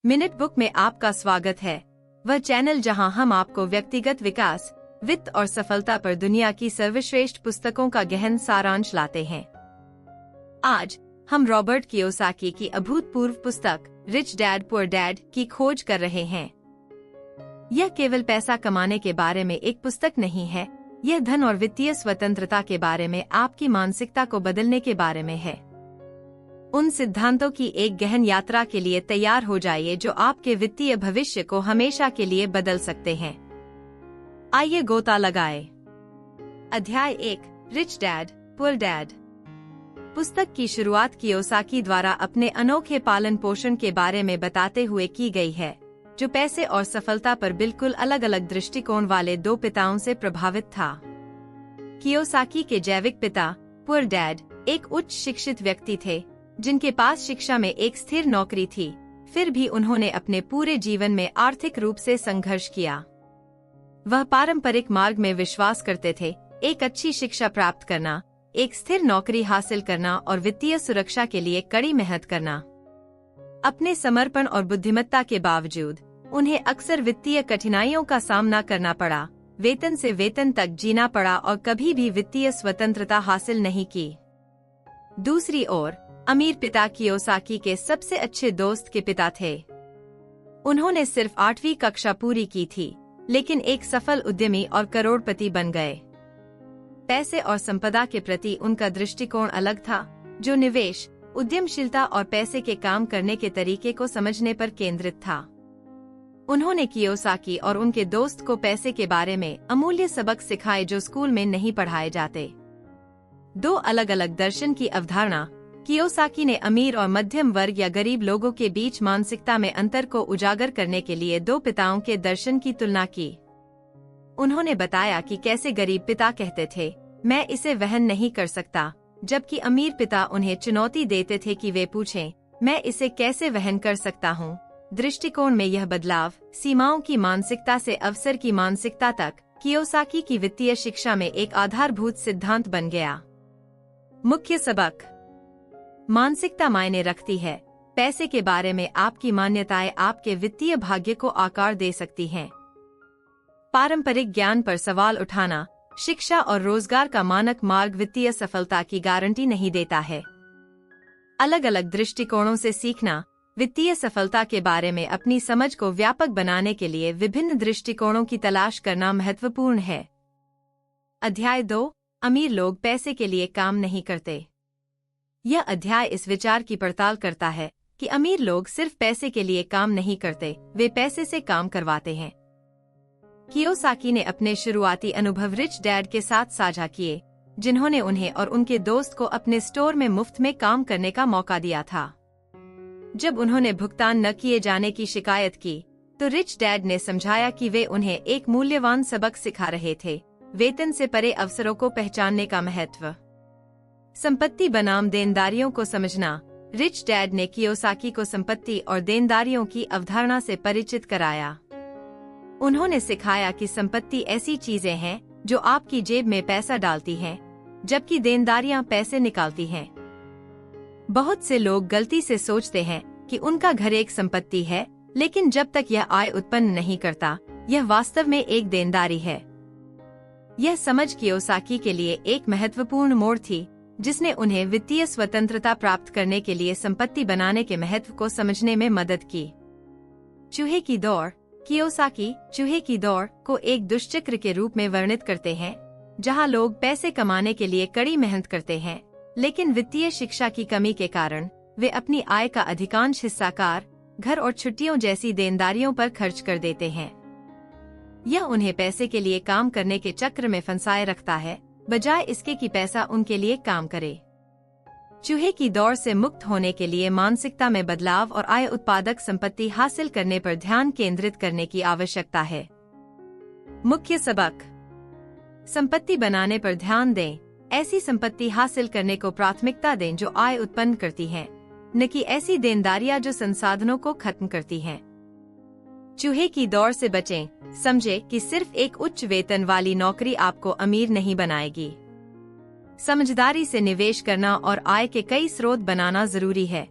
Minute book में आपका स्वागत है। वह चैनल जहां हम आपको व्यक्तिगत विकास, वित्त और सफलता पर दुनिया की सर्वश्रेष्ठ पुस्तकों का गहन सारांश लाते हैं। आज हम रॉबर्ट कियोसाकी की अभूतपूर्व पुस्तक रिच डैड पुअर डैड की खोज कर रहे हैं। यह केवल पैसा कमाने के बारे में एक पुस्तक नहीं है, यह धन और वित्तीय स्वतंत्रता के बारे में आपकी मानसिकता को बदलने के बारे में है। उन सिद्धांतों की एक गहन यात्रा के लिए तैयार हो जाइए जो आपके वित्तीय भविष्य को हमेशा के लिए बदल सकते हैं। आइए गोता लगाए। अध्याय 1, रिच डैड पुअर डैड। पुस्तक की शुरुआत कियोसाकी द्वारा अपने अनोखे पालन पोषण के बारे में बताते हुए की गई है, जो पैसे और सफलता पर बिल्कुल अलग अलग दृष्टिकोण वाले दो पिताओं से प्रभावित था। कियोसाकी के जैविक पिता पुअर डैड एक उच्च शिक्षित व्यक्ति थे, जिनके पास शिक्षा में एक स्थिर नौकरी थी। फिर भी उन्होंने अपने पूरे जीवन में आर्थिक रूप से संघर्ष किया। वह पारंपरिक मार्ग में विश्वास करते थे, एक अच्छी शिक्षा प्राप्त करना, एक स्थिर नौकरी हासिल करना और वित्तीय सुरक्षा के लिए कड़ी मेहनत करना। अपने समर्पण और बुद्धिमत्ता के बावजूद उन्हें अक्सर वित्तीय कठिनाइयों का सामना करना पड़ा, वेतन से वेतन तक जीना पड़ा और कभी भी वित्तीय स्वतंत्रता हासिल नहीं की। दूसरी ओर अमीर पिता कियोसाकी के सबसे अच्छे दोस्त के पिता थे। उन्होंने सिर्फ 8वीं कक्षा पूरी की थी, लेकिन एक सफल उद्यमी और करोड़पति बन गए। पैसे और संपदा के प्रति उनका दृष्टिकोण अलग था, जो निवेश, उद्यमशीलता और पैसे के काम करने के तरीके को समझने पर केंद्रित था। उन्होंने कियोसाकी और उनके दोस्त को पैसे के बारे में अमूल्य सबक सिखाए जो स्कूल में नहीं पढ़ाए जाते। दो अलग अलग दर्शन की अवधारणा। कियोसाकी ने अमीर और मध्यम वर्ग या गरीब लोगों के बीच मानसिकता में अंतर को उजागर करने के लिए दो पिताओं के दर्शन की तुलना की। उन्होंने बताया कि कैसे गरीब पिता कहते थे, मैं इसे वहन नहीं कर सकता, जबकि अमीर पिता उन्हें चुनौती देते थे कि वे पूछें, मैं इसे कैसे वहन कर सकता हूँ। दृष्टिकोण में यह बदलाव सीमाओं की मानसिकता से अवसर की मानसिकता तक कियोसाकी की वित्तीय शिक्षा में एक आधारभूत सिद्धांत बन गया। मुख्य सबक। मानसिकता मायने रखती है। पैसे के बारे में आपकी मान्यताएं आपके वित्तीय भाग्य को आकार दे सकती हैं। पारंपरिक ज्ञान पर सवाल उठाना, शिक्षा और रोजगार का मानक मार्ग वित्तीय सफलता की गारंटी नहीं देता है। अलग अलग दृष्टिकोणों से सीखना, वित्तीय सफलता के बारे में अपनी समझ को व्यापक बनाने के लिए विभिन्न दृष्टिकोणों की तलाश करना महत्वपूर्ण है। अध्याय 2, अमीर लोग पैसे के लिए काम नहीं करते। यह अध्याय इस विचार की पड़ताल करता है कि अमीर लोग सिर्फ पैसे के लिए काम नहीं करते, वे पैसे से काम करवाते हैं। कियोसाकी ने अपने शुरुआती अनुभव रिच डैड के साथ साझा किए, जिन्होंने उन्हें और उनके दोस्त को अपने स्टोर में मुफ्त में काम करने का मौका दिया था। जब उन्होंने भुगतान न किए जाने की शिकायत की, तो रिच डैड ने समझाया कि वे उन्हें एक मूल्यवान सबक सिखा रहे थे, वेतन से परे अवसरों को पहचानने का महत्व। संपत्ति बनाम देनदारियों को समझना। रिच डैड ने कियोसाकी को संपत्ति और देनदारियों की अवधारणा से परिचित कराया। उन्होंने सिखाया कि संपत्ति ऐसी चीजें हैं जो आपकी जेब में पैसा डालती हैं, जबकि देनदारियां पैसे निकालती हैं। बहुत से लोग गलती से सोचते हैं कि उनका घर एक संपत्ति है, लेकिन जब तक यह आय उत्पन्न नहीं करता, यह वास्तव में एक देनदारी है। यह समझ कियोसाकी के लिए एक महत्वपूर्ण मोड़ थी, जिसने उन्हें वित्तीय स्वतंत्रता प्राप्त करने के लिए संपत्ति बनाने के महत्व को समझने में मदद की। चूहे की दौड़। कियोसाकी चूहे की दौड़ को एक दुष्चक्र के रूप में वर्णित करते हैं, जहां लोग पैसे कमाने के लिए कड़ी मेहनत करते हैं, लेकिन वित्तीय शिक्षा की कमी के कारण वे अपनी आय का अधिकांश हिस्सा कार, घर और छुट्टियों जैसी देनदारियों पर खर्च कर देते हैं। यह उन्हें पैसे के लिए काम करने के चक्र में फंसाए रखता है, बजाय इसके कि पैसा उनके लिए काम करे। चूहे की दौड़ से मुक्त होने के लिए मानसिकता में बदलाव और आय उत्पादक संपत्ति हासिल करने पर ध्यान केंद्रित करने की आवश्यकता है। मुख्य सबक। संपत्ति बनाने पर ध्यान दें। ऐसी संपत्ति हासिल करने को प्राथमिकता दें जो आय उत्पन्न करती हैं, न कि ऐसी देनदारियां जो संसाधनों को खत्म करती हैं। चूहे की दौड़ से बचें। समझे कि सिर्फ एक उच्च वेतन वाली नौकरी आपको अमीर नहीं बनाएगी। समझदारी से निवेश करना और आय के कई स्रोत बनाना जरूरी है।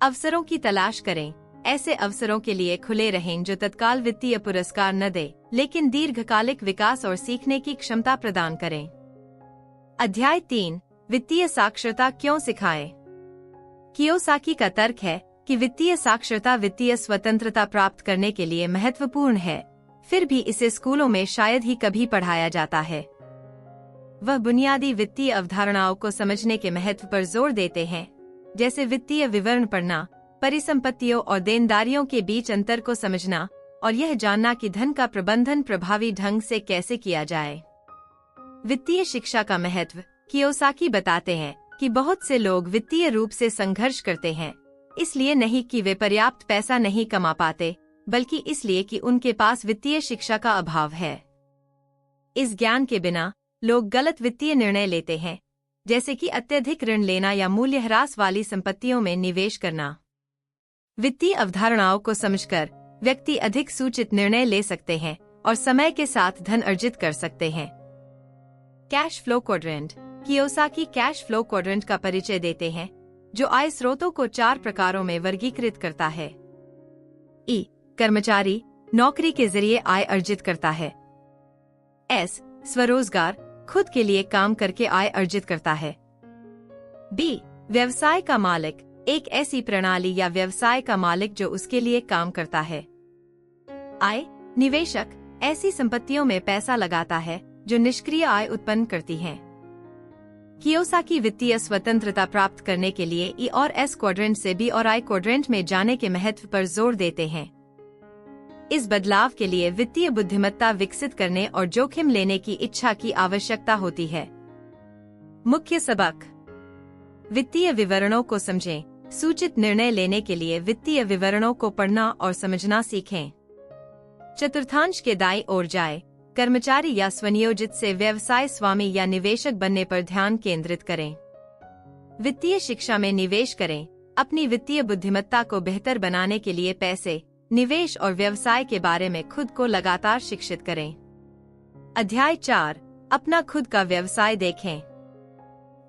अवसरों की तलाश करें। ऐसे अवसरों के लिए खुले रहें जो तत्काल वित्तीय पुरस्कार न दे, लेकिन दीर्घकालिक विकास और सीखने की क्षमता प्रदान करें। अध्याय 3, वित्तीय साक्षरता क्यों सिखाएं? कियोसाकी का तर्क है कि वित्तीय साक्षरता वित्तीय स्वतंत्रता प्राप्त करने के लिए महत्वपूर्ण है, फिर भी इसे स्कूलों में शायद ही कभी पढ़ाया जाता है। वह बुनियादी वित्तीय अवधारणाओं को समझने के महत्व पर जोर देते हैं, जैसे वित्तीय विवरण पढ़ना, परिसंपत्तियों और देनदारियों के बीच अंतर को समझना और यह जानना कि धन का प्रबंधन प्रभावी ढंग से कैसे किया जाए। वित्तीय शिक्षा का महत्व कियोसाकी बताते हैं कि बहुत से लोग वित्तीय रूप से संघर्ष करते हैं, इसलिए नहीं कि वे पर्याप्त पैसा नहीं कमा पाते, बल्कि इसलिए कि उनके पास वित्तीय शिक्षा का अभाव है। इस ज्ञान के बिना लोग गलत वित्तीय निर्णय लेते हैं, जैसे कि अत्यधिक ऋण लेना या मूल्यह्रास वाली संपत्तियों में निवेश करना। वित्तीय अवधारणाओं को समझकर व्यक्ति अधिक सूचित निर्णय ले सकते हैं और समय के साथ धन अर्जित कर सकते हैं। Cash flow quadrant Kiyosaki cash flow quadrant का परिचय देते हैं, जो आय स्रोतों को 4 प्रकारों में वर्गीकृत करता है। ई, कर्मचारी नौकरी के जरिए आय अर्जित करता है। एस, स्वरोजगार खुद के लिए काम करके आय अर्जित करता है। बी, व्यवसाय का मालिक एक ऐसी प्रणाली या व्यवसाय का मालिक जो उसके लिए काम करता है। आय, निवेशक ऐसी संपत्तियों में पैसा लगाता है जो निष्क्रिय आय उत्पन्न करती हैं। कियोसाकी वित्तीय स्वतंत्रता प्राप्त करने के लिए ई और एस क्वाड्रेंट से बी और आई क्वाड्रेंट में जाने के महत्व पर जोर देते हैं। इस बदलाव के लिए वित्तीय बुद्धिमत्ता विकसित करने और जोखिम लेने की इच्छा की आवश्यकता होती है। मुख्य सबक: वित्तीय विवरणों को समझें। सूचित निर्णय लेने के लिए वित्तीय विवरणों को पढ़ना और समझना सीखें। चतुर्थांश के दाईं ओर जाए, कर्मचारी या स्वनियोजित से व्यवसाय स्वामी या निवेशक बनने पर ध्यान केंद्रित करें। वित्तीय शिक्षा में निवेश करें। अपनी वित्तीय बुद्धिमत्ता को बेहतर बनाने के लिए पैसे, निवेश और व्यवसाय के बारे में खुद को लगातार शिक्षित करें। अध्याय 4, अपना खुद का व्यवसाय देखें।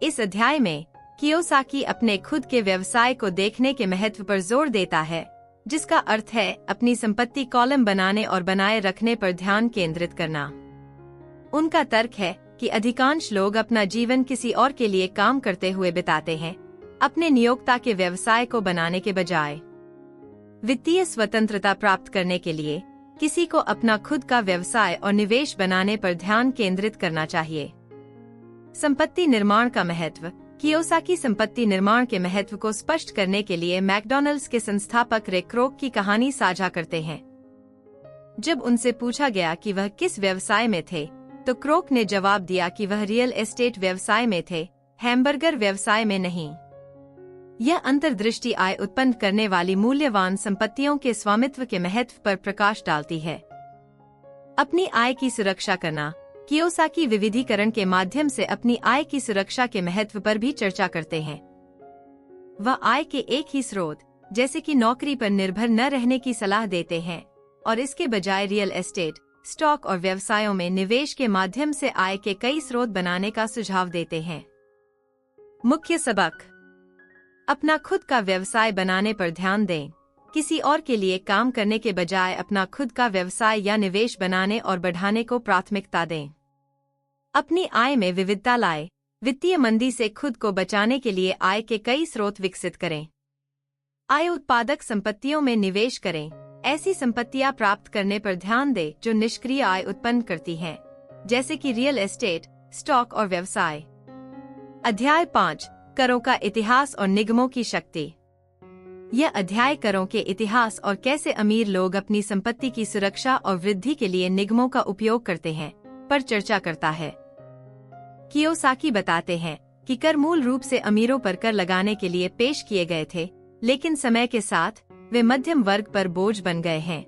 इस अध्याय में कियोसाकी अपने खुद के व्यवसाय को देखने के महत्व पर जोर देता है, जिसका अर्थ है अपनी संपत्ति कॉलम बनाने और बनाए रखने पर ध्यान केंद्रित करना। उनका तर्क है कि अधिकांश लोग अपना जीवन किसी और के लिए काम करते हुए बिताते हैं, अपने नियोक्ता के व्यवसाय को बनाने के बजाय। वित्तीय स्वतंत्रता प्राप्त करने के लिए किसी को अपना खुद का व्यवसाय और निवेश बनाने पर ध्यान केंद्रित करना चाहिए। संपत्ति निर्माण का महत्व: कियोसाकी संपत्ति निर्माण के महत्व को स्पष्ट करने के लिए मैकडॉनल्ड्स के संस्थापक रे क्रोक की कहानी साझा करते हैं। जब उनसे पूछा गया कि वह किस व्यवसाय में थे, तो क्रोक ने जवाब दिया कि वह रियल एस्टेट व्यवसाय में थे, हैमबर्गर व्यवसाय में नहीं। यह अंतर्दृष्टि आय उत्पन्न करने वाली मूल्यवान संपत्तियों के स्वामित्व के महत्व पर प्रकाश डालती है। अपनी आय की सुरक्षा करना: कियोसाकी विविधीकरण के माध्यम से अपनी आय की सुरक्षा के महत्व पर भी चर्चा करते हैं। वह आय के एक ही स्रोत, जैसे कि नौकरी पर निर्भर न रहने की सलाह देते हैं और इसके बजाय रियल एस्टेट, स्टॉक और व्यवसायों में निवेश के माध्यम से आय के कई स्रोत बनाने का सुझाव देते हैं। मुख्य सबक: अपना खुद का व्यवसाय बनाने पर ध्यान दें। किसी और के लिए काम करने के बजाय अपना खुद का व्यवसाय या निवेश बनाने और बढ़ाने को प्राथमिकता दें। अपनी आय में विविधता लाएं। वित्तीय मंदी से खुद को बचाने के लिए आय के कई स्रोत विकसित करें। आय उत्पादक संपत्तियों में निवेश करें। ऐसी संपत्तियां प्राप्त करने पर ध्यान दें जो निष्क्रिय आय उत्पन्न करती हैं, जैसे कि रियल एस्टेट, स्टॉक और व्यवसाय। अध्याय 5, करों का इतिहास और निगमों की शक्ति। यह अध्याय करों के इतिहास और कैसे अमीर लोग अपनी संपत्ति की सुरक्षा और वृद्धि के लिए निगमों का उपयोग करते हैं पर चर्चा करता है। कियोसाकी बताते हैं कि कर मूल रूप से अमीरों पर कर लगाने के लिए पेश किए गए थे, लेकिन समय के साथ वे मध्यम वर्ग पर बोझ बन गए हैं।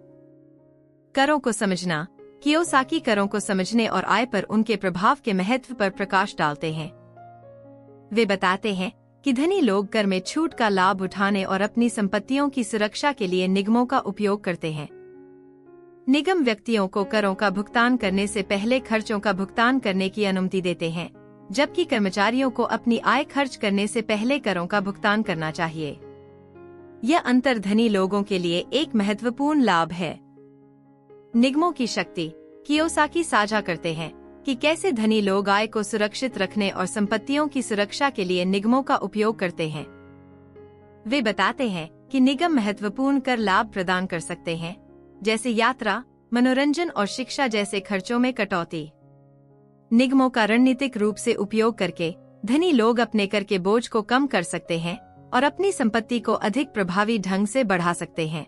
करों को समझना: कियोसाकी करों को समझने और आय पर उनके प्रभाव के महत्व पर प्रकाश डालते हैं। वे बताते हैं कि धनी लोग कर में छूट का लाभ उठाने और अपनी संपत्तियों की सुरक्षा के लिए निगमों का उपयोग करते हैं। निगम व्यक्तियों को करों का भुगतान करने से पहले खर्चों का भुगतान करने की अनुमति देते हैं, जबकि कर्मचारियों को अपनी आय खर्च करने से पहले करों का भुगतान करना चाहिए। यह अंतर धनी लोगों के लिए एक महत्वपूर्ण लाभ है। निगमों की शक्ति। कियोसाकी साझा करते हैं कि कैसे धनी लोग आय को सुरक्षित रखने और संपत्तियों की सुरक्षा के लिए निगमों का उपयोग करते हैं। वे बताते हैं कि निगम महत्वपूर्ण कर लाभ प्रदान कर सकते हैं, जैसे यात्रा, मनोरंजन और शिक्षा जैसे खर्चों में कटौती। निगमों का रणनीतिक रूप से उपयोग करके धनी लोग अपने कर के बोझ को कम कर सकते हैं और अपनी संपत्ति को अधिक प्रभावी ढंग से बढ़ा सकते हैं।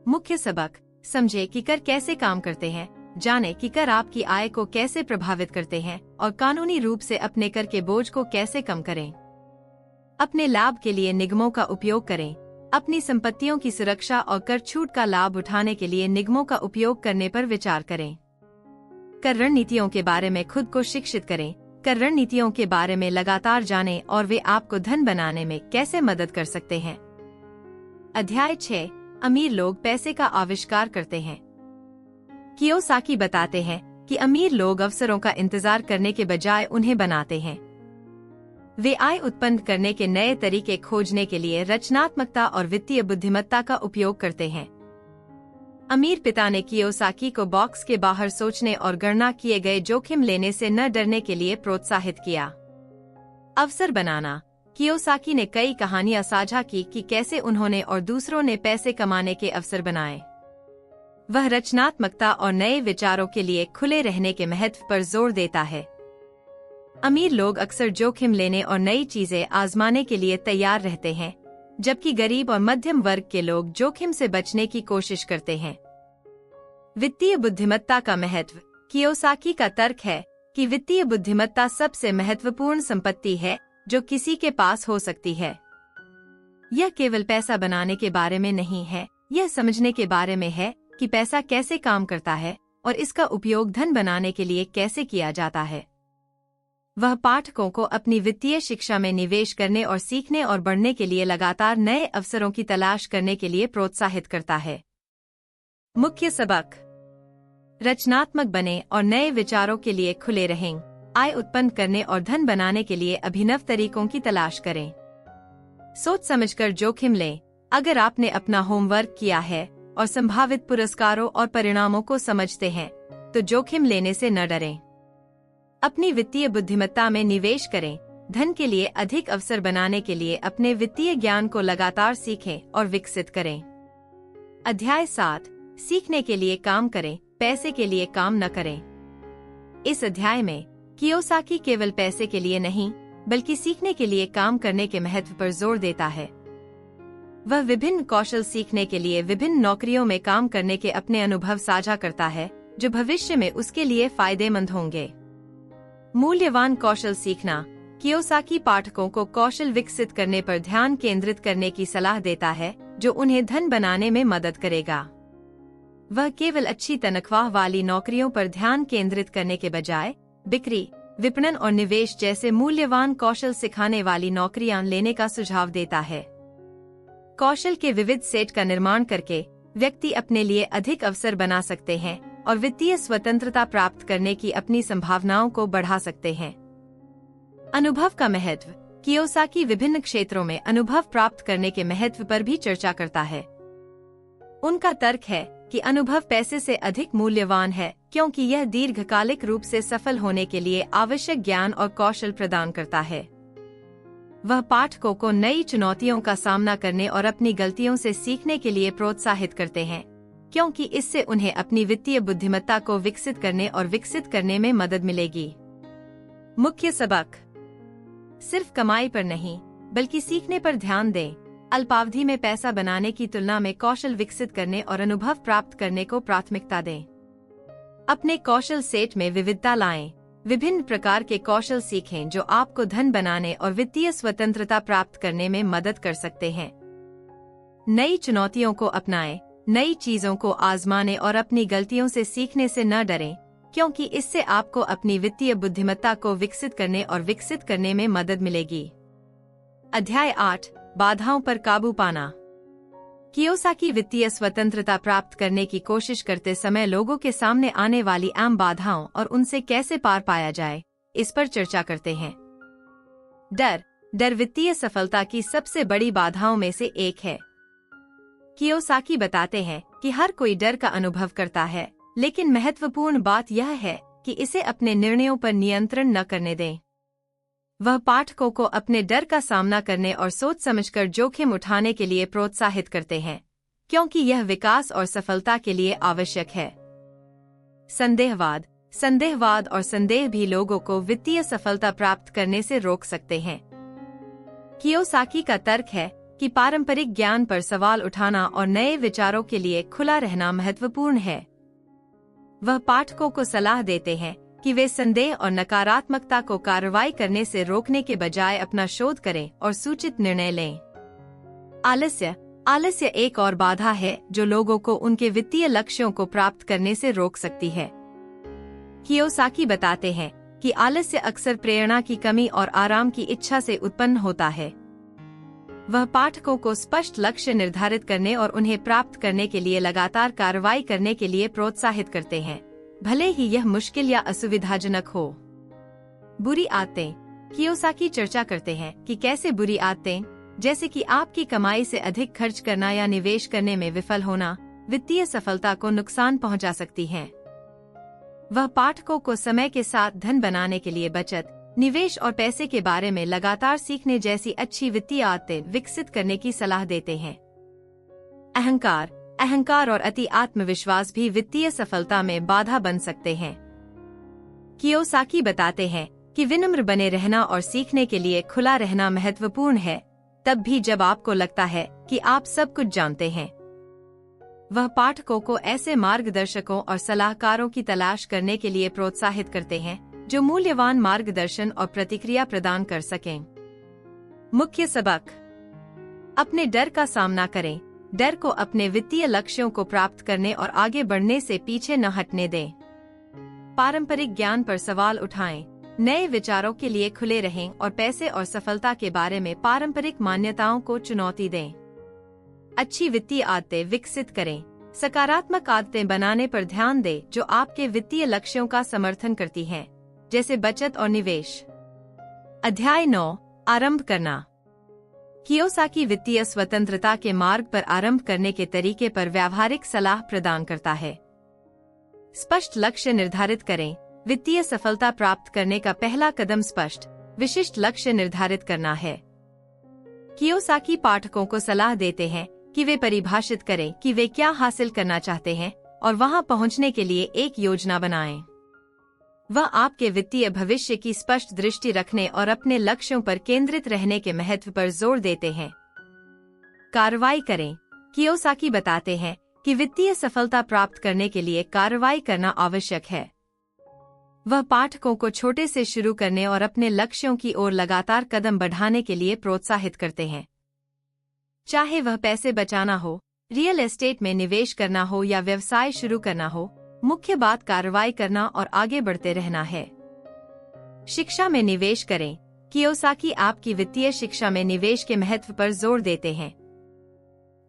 मुख्य सबक। समझे कि कर कैसे काम करते हैं, जाने कि कर आपकी आय को कैसे प्रभावित करते हैं और कानूनी रूप से अपने कर के बोझ को कैसे कम करें। अपने लाभ के लिए निगमों का उपयोग करें। अपनी संपत्तियों की सुरक्षा और कर छूट का लाभ उठाने के लिए निगमों का उपयोग करने पर विचार करें। कर रणनीतियों के बारे में खुद को शिक्षित करें। कर रणनीतियों के बारे में लगातार जानें और वे आपको धन बनाने में कैसे मदद कर सकते हैं। अध्याय 6। अमीर लोग पैसे का आविष्कार करते हैं। कियोसाकी बताते हैं कि अमीर लोग अवसरों का इंतजार करने के बजाय उन्हें बनाते हैं। वे आय उत्पन्न करने के नए तरीके खोजने के लिए रचनात्मकता और वित्तीय बुद्धिमत्ता का उपयोग करते हैं। अमीर पिता ने कियोसाकी को बॉक्स के बाहर सोचने और गणना किए गए जोखिम लेने से न डरने के लिए प्रोत्साहित किया। अवसर बनाना। कियोसाकी ने कई कहानियां साझा की कि कैसे उन्होंने और दूसरों ने पैसे कमाने के अवसर बनाए। वह रचनात्मकता और नए विचारों के लिए खुले रहने के महत्व पर जोर देता है। अमीर लोग अक्सर जोखिम लेने और नई चीजें आजमाने के लिए तैयार रहते हैं, जबकि गरीब और मध्यम वर्ग के लोग जोखिम से बचने की कोशिश करते हैं। वित्तीय बुद्धिमत्ता का महत्व। कियोसाकी का तर्क है कि वित्तीय बुद्धिमत्ता सबसे महत्वपूर्ण संपत्ति है जो किसी के पास हो सकती है। यह केवल पैसा बनाने के बारे में नहीं है, यह समझने के बारे में है कि पैसा कैसे काम करता है और इसका उपयोग धन बनाने के लिए कैसे किया जाता है। वह पाठकों को अपनी वित्तीय शिक्षा में निवेश करने और सीखने और बढ़ने के लिए लगातार नए अवसरों की तलाश करने के लिए प्रोत्साहित करता है। मुख्य सबक। रचनात्मक बने और नए विचारों के लिए खुले रहें। आय उत्पन्न करने और धन बनाने के लिए अभिनव तरीकों की तलाश करें। सोच समझकर जोखिम लें। अगर आपने अपना होमवर्क किया है और संभावित पुरस्कारों और परिणामों को समझते हैं, तो जोखिम लेने से न डरें। अपनी वित्तीय बुद्धिमत्ता में निवेश करें। धन के लिए अधिक अवसर बनाने के लिए अपने वित्तीय ज्ञान को लगातार सीखें और विकसित करें। अध्याय 7। सीखने के लिए काम करें, पैसे के लिए काम न करें। इस अध्याय में कियोसाकी केवल पैसे के लिए नहीं, बल्कि सीखने के लिए काम करने के महत्व पर जोर देता है। वह विभिन्न कौशल सीखने के लिए विभिन्न नौकरियों में काम करने के अपने अनुभव साझा करता है, जो भविष्य में उसके लिए फायदेमंद होंगे। मूल्यवान कौशल सीखना। कियोसाकी पाठकों को कौशल विकसित करने पर ध्यान केंद्रित करने की सलाह देता है, जो उन्हें धन बनाने में मदद करेगा। वह केवल अच्छी तनख्वाह वाली नौकरियों पर ध्यान केंद्रित करने के बजाय बिक्री, विपणन और निवेश जैसे मूल्यवान कौशल सिखाने वाली नौकरियां लेने का सुझाव देता है। कौशल के विविध सेट का निर्माण करके व्यक्ति अपने लिए अधिक अवसर बना सकते हैं और वित्तीय स्वतंत्रता प्राप्त करने की अपनी संभावनाओं को बढ़ा सकते हैं। अनुभव का महत्व। कियोसाकी विभिन्न क्षेत्रों में अनुभव प्राप्त करने के महत्व पर भी चर्चा करता है। उनका तर्क है कि अनुभव पैसे से अधिक मूल्यवान है, क्योंकि यह दीर्घकालिक रूप से सफल होने के लिए आवश्यक ज्ञान और कौशल प्रदान करता है। वह पाठकों को नई चुनौतियों का सामना करने और अपनी गलतियों से सीखने के लिए प्रोत्साहित करते हैं, क्योंकि इससे उन्हें अपनी वित्तीय बुद्धिमत्ता को विकसित करने और विकसित करने में मदद मिलेगी। मुख्य सबक। सिर्फ कमाई पर नहीं, बल्कि सीखने पर ध्यान दें। अल्पावधि में पैसा बनाने की तुलना में कौशल विकसित करने और अनुभव प्राप्त करने को प्राथमिकता दें। अपने कौशल सेट में विविधता लाएं। विभिन्न प्रकार के कौशल सीखें जो आपको धन बनाने और वित्तीय स्वतंत्रता प्राप्त करने में मदद कर सकते हैं। नई चुनौतियों को अपनाएं। नई चीजों को आजमाने और अपनी गलतियों से सीखने से न डरें, क्योंकि इससे आपको अपनी वित्तीय बुद्धिमत्ता को विकसित करने और विकसित करने में मदद मिलेगी। अध्याय 8। बाधाओं पर काबू पाना। कियोसाकी वित्तीय स्वतंत्रता प्राप्त करने की कोशिश करते समय लोगों के सामने आने वाली आम बाधाओं और उनसे कैसे पार पाया जाए, इस पर चर्चा करते हैं। डर। डर वित्तीय सफलता की सबसे बड़ी बाधाओं में से एक है। कियोसाकी बताते हैं कि हर कोई डर का अनुभव करता है, लेकिन महत्वपूर्ण बात यह है कि इसे अपने निर्णयों पर नियंत्रण न करने दें। वह पाठकों को अपने डर का सामना करने और सोच समझकर जोखिम उठाने के लिए प्रोत्साहित करते हैं, क्योंकि यह विकास और सफलता के लिए आवश्यक है। संदेहवाद और संदेह भी लोगों को वित्तीय सफलता प्राप्त करने से रोक सकते हैं। कियोसाकी का तर्क है कि पारंपरिक ज्ञान पर सवाल उठाना और नए विचारों के लिए खुला रहना महत्वपूर्ण है। वह पाठकों को सलाह देते हैं कि वे संदेह और नकारात्मकता को कार्रवाई करने से रोकने के बजाय अपना शोध करें और सूचित निर्णय लें। आलस्य एक और बाधा है जो लोगों को उनके वित्तीय लक्ष्यों को प्राप्त करने से रोक सकती है। कियोसाकी बताते हैं कि आलस्य अक्सर प्रेरणा की कमी और आराम की इच्छा से उत्पन्न होता है। वह पाठकों को स्पष्ट लक्ष्य निर्धारित करने और उन्हें प्राप्त करने के लिए लगातार कार्रवाई करने के लिए प्रोत्साहित करते हैं, भले ही यह मुश्किल या असुविधाजनक हो। बुरी आदतें। कियोसाकी चर्चा करते हैं कि कैसे बुरी आदतें, जैसे कि आपकी कमाई से अधिक खर्च करना या निवेश करने में विफल होना, वित्तीय सफलता को नुकसान पहुंचा सकती हैं। वह पाठकों को समय के साथ धन बनाने के लिए बचत, निवेश और पैसे के बारे में लगातार सीखने जैसी अच्छी वित्तीय आदतें विकसित करने की सलाह देते हैं। अहंकार और अति आत्मविश्वास भी वित्तीय सफलता में बाधा बन सकते हैं। कियोसाकी बताते हैं कि विनम्र बने रहना और सीखने के लिए खुला रहना महत्वपूर्ण है, तब भी जब आपको लगता है कि आप सब कुछ जानते हैं। वह पाठकों को ऐसे मार्गदर्शकों और सलाहकारों की तलाश करने के लिए प्रोत्साहित करते हैं जो मूल्यवान मार्गदर्शन और प्रतिक्रिया प्रदान कर सकें। मुख्य सबक। अपने डर का सामना करें। डर को अपने वित्तीय लक्ष्यों को प्राप्त करने और आगे बढ़ने से पीछे न हटने दें। पारंपरिक ज्ञान पर सवाल उठाएं, नए विचारों के लिए खुले रहें और पैसे और सफलता के बारे में पारंपरिक मान्यताओं को चुनौती दें। अच्छी वित्तीय आदतें विकसित करें। सकारात्मक आदतें बनाने पर ध्यान दें जो आपके वित्तीय लक्ष्यों का समर्थन करती हैं, जैसे बचत और निवेश। अध्याय 9, आरंभ करना। कियोसाकी वित्तीय स्वतंत्रता के मार्ग पर आरंभ करने के तरीके पर व्यावहारिक सलाह प्रदान करता है। स्पष्ट लक्ष्य निर्धारित करें। वित्तीय सफलता प्राप्त करने का पहला कदम स्पष्ट, विशिष्ट लक्ष्य निर्धारित करना है। कियोसाकी पाठकों को सलाह देते हैं कि वे परिभाषित करें कि वे क्या हासिल करना चाहते हैं और वहां पहुंचने के लिए एक योजना बनाएं। वह आपके वित्तीय भविष्य की स्पष्ट दृष्टि रखने और अपने लक्ष्यों पर केंद्रित रहने के महत्व पर जोर देते हैं। कार्रवाई करें। कियोसाकी बताते हैं कि वित्तीय सफलता प्राप्त करने के लिए कार्रवाई करना आवश्यक है। वह पाठकों को छोटे से शुरू करने और अपने लक्ष्यों की ओर लगातार कदम बढ़ाने के लिए प्रोत्साहित करते हैं। चाहे वह पैसे बचाना हो, रियल एस्टेट में निवेश करना हो या व्यवसाय शुरू करना हो, मुख्य बात कार्रवाई करना और आगे बढ़ते रहना है। शिक्षा में निवेश करें। कियोसाकी आपकी वित्तीय शिक्षा में निवेश के महत्व पर जोर देते हैं।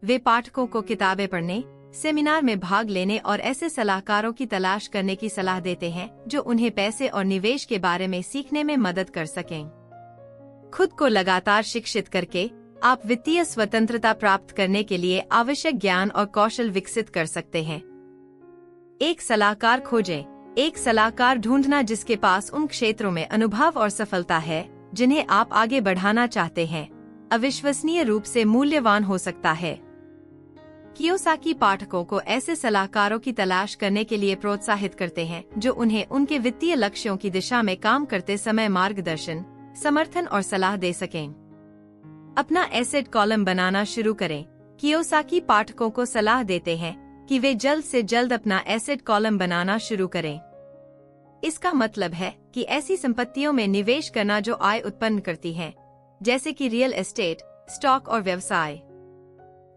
वे पाठकों को किताबें पढ़ने, सेमिनार में भाग लेने और ऐसे सलाहकारों की तलाश करने की सलाह देते हैं जो उन्हें पैसे और निवेश के बारे में सीखने में मदद कर सकें। खुद को लगातार शिक्षित करके आप वित्तीय स्वतंत्रता प्राप्त करने के लिए आवश्यक ज्ञान और कौशल विकसित कर सकते हैं। एक सलाहकार खोजें। एक सलाहकार ढूंढना जिसके पास उन क्षेत्रों में अनुभव और सफलता है जिन्हें आप आगे बढ़ाना चाहते हैं, अविश्वसनीय रूप से मूल्यवान हो सकता है। कियोसाकी पाठकों को ऐसे सलाहकारों की तलाश करने के लिए प्रोत्साहित करते हैं जो उन्हें उनके वित्तीय लक्ष्यों की दिशा में काम करते समय मार्गदर्शन, समर्थन और सलाह दे सकें। अपना एसेट कॉलम बनाना शुरू करें। कियोसाकी पाठकों को सलाह देते हैं कि वे जल्द से जल्द अपना एसेट कॉलम बनाना शुरू करें। इसका मतलब है कि ऐसी संपत्तियों में निवेश करना जो आय उत्पन्न करती हैं, जैसे कि रियल एस्टेट, स्टॉक और व्यवसाय।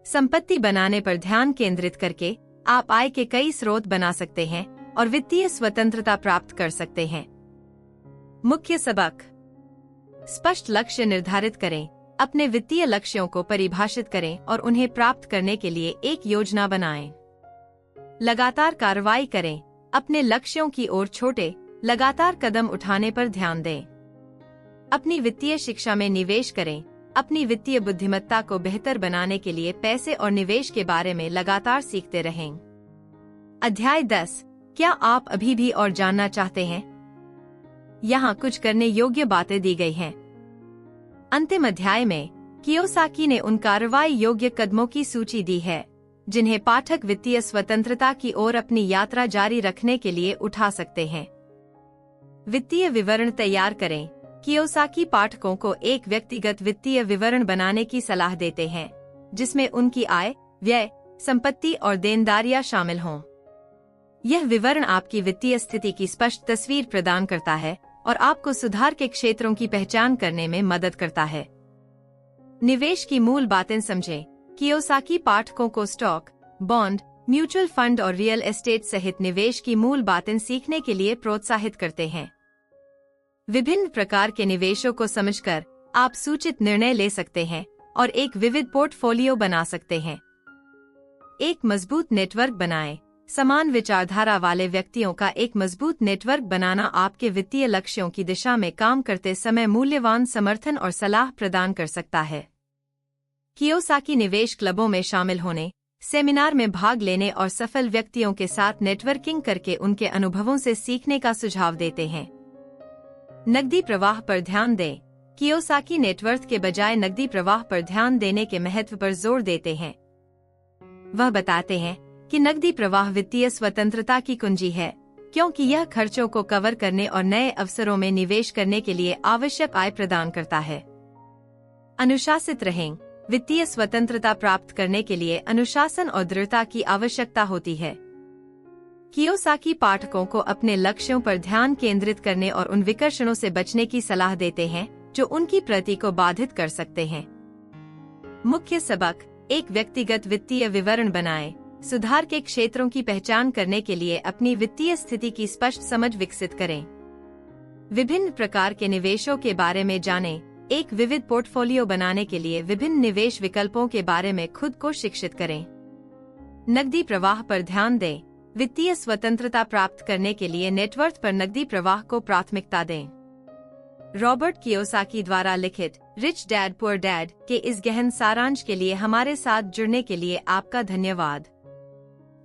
संपत्ति बनाने पर ध्यान केंद्रित करके आप आय के कई स्रोत बना सकते हैं और वित्तीय स्वतंत्रता प्राप्त कर सकते हैं। मुख्य सबक। स्पष्ट लक्ष्य निर्धारित करें। अपने वित्तीय लक्ष्यों को परिभाषित करें और उन्हें प्राप्त करने के लिए एक योजना बनाएं। लगातार कार्रवाई करें। अपने लक्ष्यों की ओर छोटे, लगातार कदम उठाने पर ध्यान दें। अपनी वित्तीय शिक्षा में निवेश करें। अपनी वित्तीय बुद्धिमत्ता को बेहतर बनाने के लिए पैसे और निवेश के बारे में लगातार सीखते रहें। अध्याय 10। क्या आप अभी भी और जानना चाहते हैं? यहाँ कुछ करने योग्य बातें दी गई हैं। अंतिम अध्याय में कियोसाकी ने उन कार्रवाई योग्य कदमों की सूची दी है जिन्हें पाठक वित्तीय स्वतंत्रता की ओर अपनी यात्रा जारी रखने के लिए उठा सकते हैं। वित्तीय विवरण तैयार करें। कियोसाकी पाठकों को एक व्यक्तिगत वित्तीय विवरण बनाने की सलाह देते हैं जिसमें उनकी आय, व्यय, संपत्ति और देनदारियां शामिल हों। यह विवरण आपकी वित्तीय स्थिति की स्पष्ट तस्वीर प्रदान करता है और आपको सुधार के क्षेत्रों की पहचान करने में मदद करता है। निवेश की मूल बातें समझें। कियोसाकी पाठकों को स्टॉक, बॉन्ड, म्यूचुअल फंड और रियल एस्टेट सहित निवेश की मूल बातें सीखने के लिए प्रोत्साहित करते हैं। विभिन्न प्रकार के निवेशों को समझकर आप सूचित निर्णय ले सकते हैं और एक विविध पोर्टफोलियो बना सकते हैं। एक मजबूत नेटवर्क बनाएं। समान विचारधारा वाले व्यक्तियों का एक मजबूत नेटवर्क बनाना आपके वित्तीय लक्ष्यों की दिशा में काम करते समय मूल्यवान समर्थन और सलाह प्रदान कर सकता है। कियोसाकी निवेश क्लबों में शामिल होने, सेमिनार में भाग लेने और सफल व्यक्तियों के साथ नेटवर्किंग करके उनके अनुभवों से सीखने का सुझाव देते हैं। नकदी प्रवाह पर ध्यान दें। कियोसाकी नेटवर्थ के बजाय नकदी प्रवाह पर ध्यान देने के महत्व पर जोर देते हैं। वह बताते हैं कि नकदी प्रवाह वित्तीय स्वतंत्रता की कुंजी है क्योंकि यह खर्चों को कवर करने और नए अवसरों में निवेश करने के लिए आवश्यक आय प्रदान करता है। अनुशासित रहें। वित्तीय स्वतंत्रता प्राप्त करने के लिए अनुशासन और दृढ़ता की आवश्यकता होती है। कियोसाकी पाठकों को अपने लक्ष्यों पर ध्यान केंद्रित करने और उन विकर्षणों से बचने की सलाह देते हैं जो उनकी प्रगति को बाधित कर सकते हैं। मुख्य सबक: एक व्यक्तिगत वित्तीय विवरण बनाएं। सुधार के क्षेत्रों की पहचान करने के लिए अपनी वित्तीय स्थिति की स्पष्ट समझ विकसित करें। विभिन्न प्रकार के निवेशों के बारे में जानें। एक विविध पोर्टफोलियो बनाने के लिए विभिन्न निवेश विकल्पों के बारे में खुद को शिक्षित करें। नकदी प्रवाह पर ध्यान दें। वित्तीय स्वतंत्रता प्राप्त करने के लिए नेटवर्थ पर नकदी प्रवाह को प्राथमिकता दें। रॉबर्ट कियोसाकी द्वारा लिखित रिच डैड पुअर डैड के इस गहन सारांश के लिए हमारे साथ जुड़ने के लिए आपका धन्यवाद।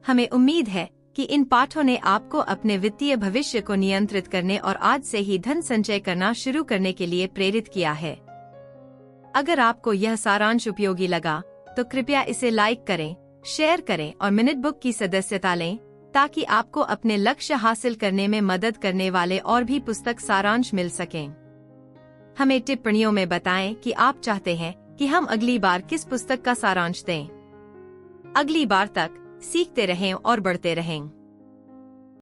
हमें उम्मीद है कि इन पाठों ने आपको अपने वित्तीय भविष्य को नियंत्रित करने और आज से ही धन संचय करना शुरू करने के लिए प्रेरित किया है। अगर आपको यह सारांश उपयोगी लगा तो कृपया इसे लाइक करें, शेयर करें और मिनट बुक की सदस्यता लें ताकि आपको अपने लक्ष्य हासिल करने में मदद करने वाले और भी पुस्तक सारांश मिल सकें। हमें टिप्पणियों में बताएं कि आप चाहते हैं कि हम अगली बार किस पुस्तक का सारांश दें। अगली बार तक सीखते रहें और बढ़ते रहें।